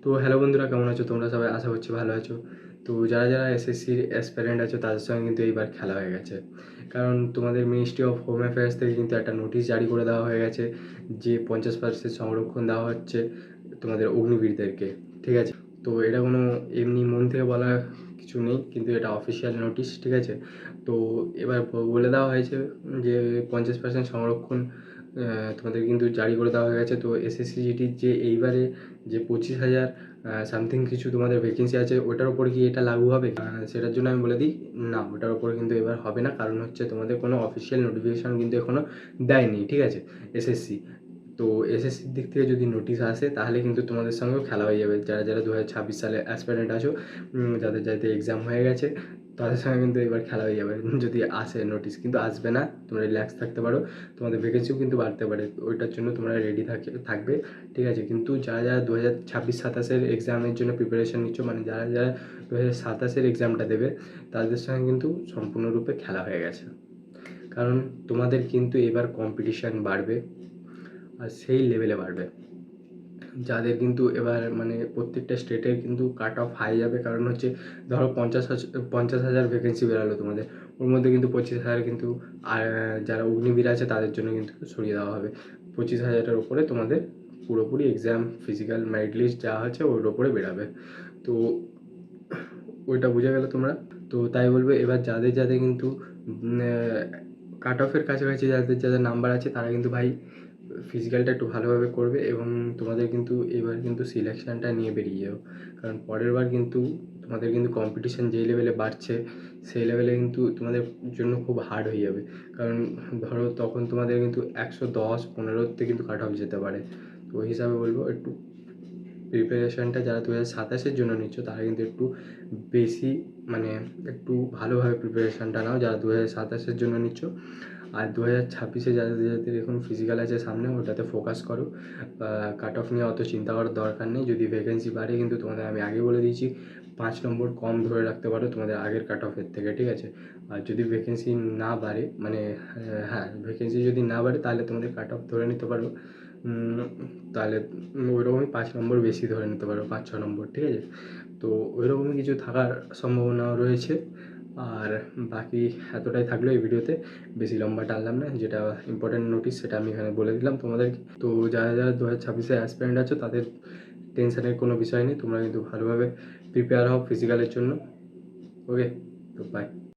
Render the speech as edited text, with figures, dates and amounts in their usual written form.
তো হ্যালো বন্ধুরা, কেমন আছো তোমরা সবাই? আশা করছি ভালো আছো। তো যারা যারা এসএসসির অ্যাসপিরেন্ট আছো তাদের সঙ্গে কিন্তু এইবার খেলা হয়ে গেছে। কারণ তোমাদের মিনিস্ট্রি অফ হোম অ্যাফেয়ার্স থেকে কিন্তু একটা নোটিশ জারি করে দেওয়া হয়ে গেছে যে 50% সংরক্ষণ দেওয়া হচ্ছে তোমাদের অগ্নিবীরদেরকে। ঠিক আছে? তো এটা কোনো এমনি মন থেকে বলা কিছু নেই, কিন্তু এটা অফিসিয়াল নোটিশ। ঠিক আছে? তো এবার বলে দেওয়া হয়েছে যে 50% সংরক্ষণ তোমাদের কিন্তু জারি করে দেওয়া হয়ে গেছে। তো এসএসসি জিডির যে এইবারে যে 25,000 সামথিং কিছু তোমাদের ভ্যাকেন্সি আছে, ওটার ওপর কি এটা লাগু হবে? সেটার জন্য আমি বলে দিই, না, ওটার ওপর কিন্তু এবার হবে না। কারণ হচ্ছে তোমাদের কোনো অফিসিয়াল নোটিফিকেশান কিন্তু এখনও দেয়নি। ঠিক আছে? এসএসসি তো এসএসসির দিক থেকে যদি নোটিশ আসে তাহলে কিন্তু তোমাদের সঙ্গেও খেলা হয়ে যাবে। যারা যারা 2026 সালে অ্যাসপিরেন্ট আছো, যাদের যাদের এক্সাম হয়ে গেছে, তাদের সঙ্গে কিন্তু এবার খেলা হয়ে যাবে যদি আসে নোটিশ। কিন্তু আসবে না, তোমরা রিল্যাক্স থাকতে পারো, তোমাদের ভ্যাকেন্সিও কিন্তু বাড়তে পারে। ওইটার জন্য তোমরা রেডি থাকবে। ঠিক আছে? কিন্তু যারা যারা 2026-27 এক্সামের জন্য প্রিপারেশান নিচ্ছ, মানে যারা যারা 2027 এক্সামটা দেবে, তাদের সঙ্গে কিন্তু সম্পূর্ণরূপে খেলা হয়ে গেছে। কারণ তোমাদের কিন্তু এবার কম্পিটিশান বাড়বে, আর সেই লেভেলে বাড়বে। যাদের কিন্তু এবার মানে প্রত্যেকটা স্টেটের কিন্তু কাট অফ হাই যাবে। কারণ হচ্ছে ধরো 50,000 ভ্যাকেন্সি বেরোলো তোমাদের, ওর মধ্যে কিন্তু 25,000 কিন্তু আর যারা অগ্নিবীর আছে তাদের জন্য কিন্তু সরিয়ে দেওয়া হবে। 25,000-এর ওপরে তোমাদের পুরোপুরি এক্সাম, ফিজিক্যাল, মেরিট লিস্ট যা আছে ওর ওপরে বেরাবে। তো ওইটা বুঝে গেলে তোমরা। তো তাই বলবো, এবার যাদের যাদের কিন্তু কাট অফের কাছাকাছি যাদের যাদের নাম্বার আছে, তারা কিন্তু ভাই ফিজিক্যালটা একটু ভালোভাবে করবে, এবং তোমাদের কিন্তু এবার কিন্তু সিলেকশানটা নিয়ে বেরিয়ে যাও। কারণ পরের বার কিন্তু তোমাদের কিন্তু কম্পিটিশান যেই লেভেলে বাড়ছে, সেই লেভেলে কিন্তু তোমাদের জন্য খুব হার্ড হয়ে যাবে। কারণ ধরো তখন তোমাদের কিন্তু 110-15তে কিন্তু কাট অফ যেতে পারে। তো ওই হিসাবে বলবো, একটু প্রিপারেশানটা যারা 2027-এর জন্য নিচ্ছ, তারা কিন্তু একটু বেশি মানে একটু ভালোভাবে প্রিপারেশানটা নাও যারা 2027-এর জন্য নিচ্ছ। আর 2026-এ যাদের যাদের এখন ফিজিক্যাল আছে সামনে, ওটাতে ফোকাস করো। কাট অফ নিয়ে অত চিন্তা করার দরকার নেই। যদি ভ্যাকেন্সি বাড়ে, কিন্তু তোমাদের আমি আগে বলে দিয়েছি 5 নম্বর কম ধরে রাখতে পারো তোমাদের আগের কাট অফের থেকে। ঠিক আছে? আর যদি ভ্যাকেন্সি না বাড়ে, মানে হ্যাঁ, ভ্যাকেন্সি যদি না বাড়ে, তাহলে তোমাদের কাট অফ ধরে নিতে পারো, তাহলে ওইরকমই 5 নম্বর বেশি ধরে নিতে পারো, 5-6 নম্বর। ঠিক আছে? তো ওইরকমই কিছু থাকার সম্ভাবনাও রয়েছে। আর বাকি এতটাই থাকলো এই ভিডিওতে, বেশি লম্বা টানলাম না। যেটা ইম্পর্টেন্ট নোটিস সেটা আমি এখানে বলে দিলাম তোমাদেরকে। তো যারা যারা 2026-এ অ্যাসপিরেন্ট আছো, তাদের টেনশনের কোনো বিষয় নেই। তোমরা কিন্তু ভালোভাবে প্রিপেয়ার হও ফিজিক্যালের জন্য। ওকে? তো বাই।